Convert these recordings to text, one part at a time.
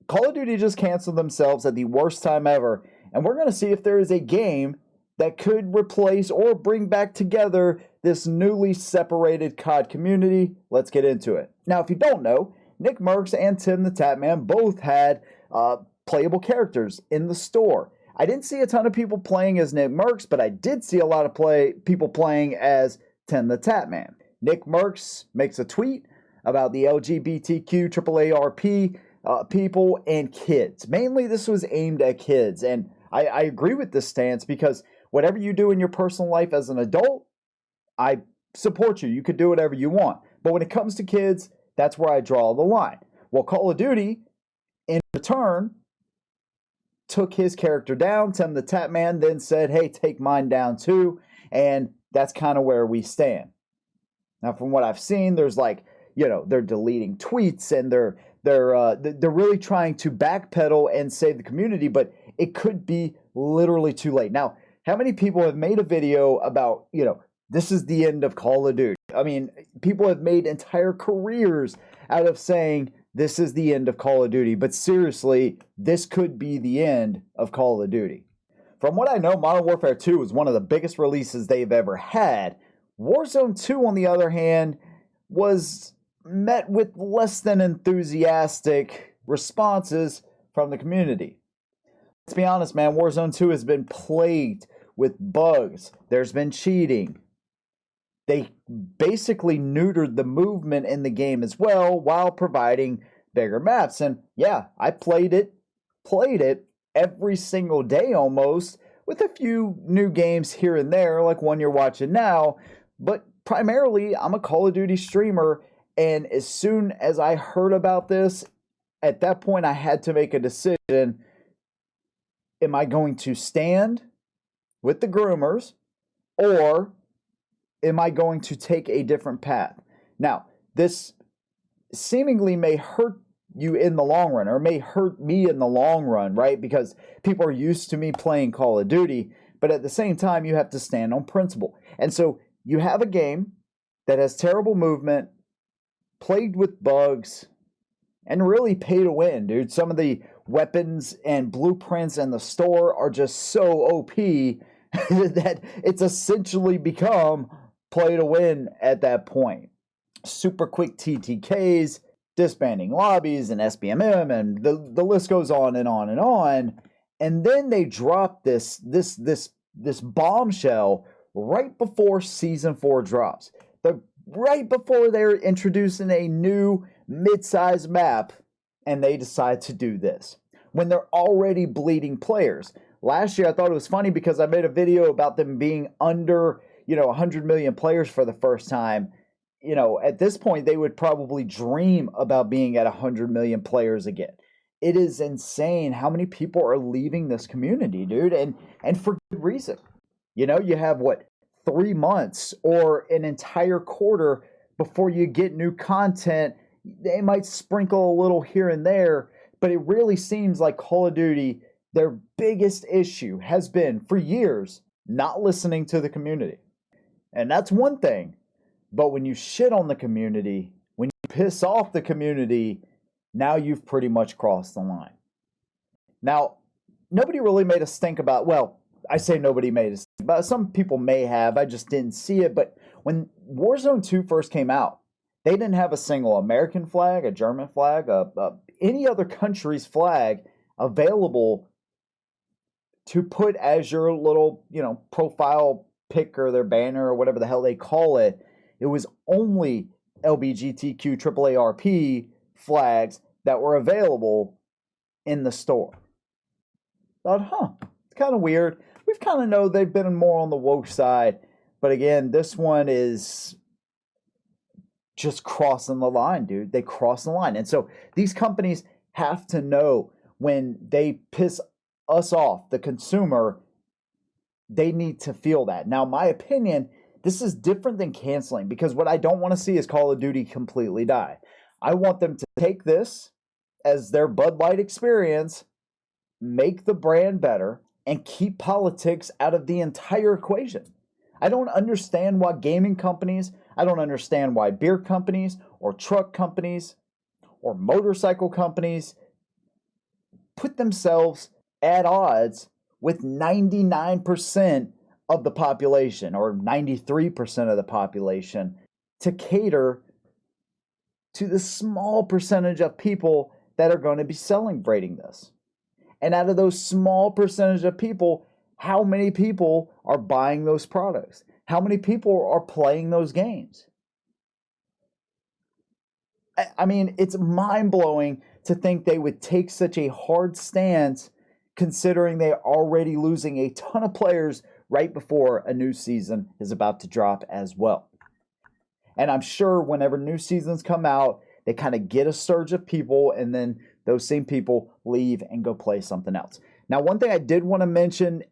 Call of Duty just canceled themselves at the worst time ever, and we're going to see if there is a game that could replace or bring back together this newly separated COD community. Let's get into it. Now, if you don't know, Nick Merckx and Tim the Tatman both had playable characters in the store. I didn't see a ton of people playing as Nick Merckx, but I did see a lot of people playing as Tim the Tatman. Nick Merckx makes a tweet about the LGBTQ AAARP people and kids. Mainly this was aimed at kids, and I agree with this stance because whatever you do in your personal life as an adult, I support you. You could do whatever you want. But when it comes to kids, that's where I draw the line. Well, Call of Duty, in return, took his character down. Tim the Tatman then said, hey, take mine down too. And that's kind of where we stand. Now, from what I've seen, there's they're deleting tweets and they're really trying to backpedal and save the community, but it could be literally too late. Now, how many people have made a video about, this is the end of Call of Duty? I mean, people have made entire careers out of saying this is the end of Call of Duty, but seriously, this could be the end of Call of Duty. From what I know, Modern Warfare 2 is one of the biggest releases they've ever had. Warzone 2, on the other hand, was met with less than enthusiastic responses from the community. Let's be honest, man, Warzone 2 has been plagued with bugs. There's been cheating. They basically neutered the movement in the game as well while providing bigger maps. And yeah, I played it every single day almost, with a few new games here and there, like one you're watching now. But primarily, I'm a Call of Duty streamer, and as soon as I heard about this, at that point I had to make a decision. Am I going to stand with the groomers, or am I going to take a different path? Now, this seemingly may hurt you in the long run, or may hurt me in the long run, right? Because people are used to me playing Call of Duty, but at the same time, you have to stand on principle. And so you have a game that has terrible movement, plagued with bugs, and really pay to win, dude. Some of the weapons and blueprints in the store are just so OP that it's essentially become play to win at that point. Super quick TTKs, disbanding lobbies, and SBMM, and the list goes on and on and on. And then they drop this bombshell right before Season 4 drops. Right before they're introducing a new mid-sized map, and they decide to do this when they're already bleeding players. Last year, I thought it was funny because I made a video about them being under, 100 million players for the first time. At this point, they would probably dream about being at 100 million players again. It is insane how many people are leaving this community, dude, and for good reason. You have 3 months or an entire quarter before you get new content. They might sprinkle a little here and there, but it really seems like Call of Duty, their biggest issue has been for years not listening to the community. And that's one thing. But when you shit on the community, when you piss off the community, now you've pretty much crossed the line. Now, nobody really made us think about, I say nobody made us think about it. Some people may have, I just didn't see it. But when Warzone 2 first came out, they didn't have a single American flag, a German flag, any other country's flag available to put as your little, profile pic or their banner or whatever the hell they call it. It was only LGBTQ AAARP flags that were available in the store. Thought, it's kind of weird. We've kind of know they've been more on the woke side, but again, this one is just crossing the line, dude. They cross the line. And so these companies have to know when they piss us off, the consumer, they need to feel that. Now, my opinion, this is different than canceling, because what I don't want to see is Call of Duty completely die. I want them to take this as their Bud Light experience, make the brand better, and keep politics out of the entire equation. I don't understand why gaming companies, I don't understand why beer companies or truck companies or motorcycle companies put themselves at odds with 99% of the population or 93% of the population to cater to the small percentage of people that are going to be celebrating this. And out of those small percentage of people, how many people are buying those products? How many people are playing those games? I mean, it's mind-blowing to think they would take such a hard stance considering they're already losing a ton of players right before a new season is about to drop as well. And I'm sure whenever new seasons come out, they kind of get a surge of people and then those same people leave and go play something else. Now, one thing I did want to mention,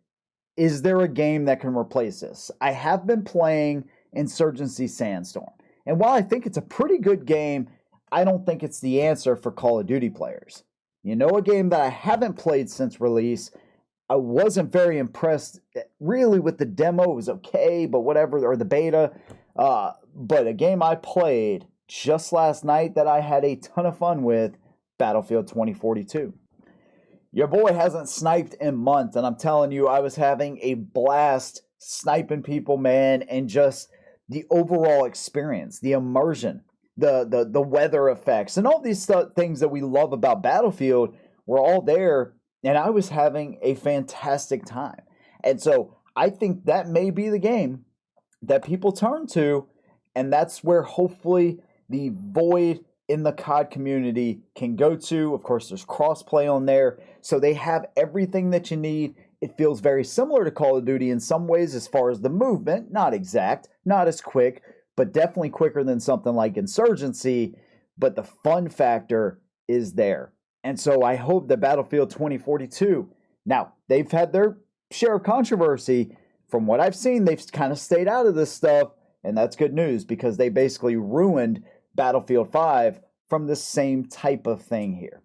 is there a game that can replace this? I have been playing Insurgency Sandstorm. And while I think it's a pretty good game, I don't think it's the answer for Call of Duty players. You know, a game that I haven't played since release, I wasn't very impressed really with the demo. It was okay, but whatever, or the beta. But a game I played just last night that I had a ton of fun with, Battlefield 2042. Your boy hasn't sniped in months, and I'm telling you, I was having a blast sniping people, man, and just the overall experience, the immersion, the weather effects, and all these things that we love about Battlefield were all there, and I was having a fantastic time. And so I think that may be the game that people turn to, and that's where hopefully the void in the COD community can go to. Of course, there's crossplay on there, so they have everything that you need. It feels very similar to Call of Duty in some ways as far as the movement, not exact, not as quick, but definitely quicker than something like Insurgency, but the fun factor is there. And so I hope that Battlefield 2042, now, they've had their share of controversy. From what I've seen, they've kind of stayed out of this stuff, and that's good news because they basically ruined Battlefield 5 from the same type of thing here.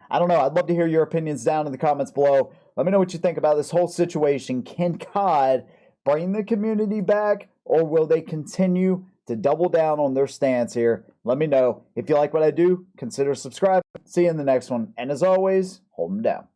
I don't know. I'd love to hear your opinions down in the comments below. Let me know what you think about this whole situation. Can COD bring the community back, or will they continue to double down on their stance here? Let me know. If you like what I do, consider subscribing. See you in the next one. And as always, hold them down.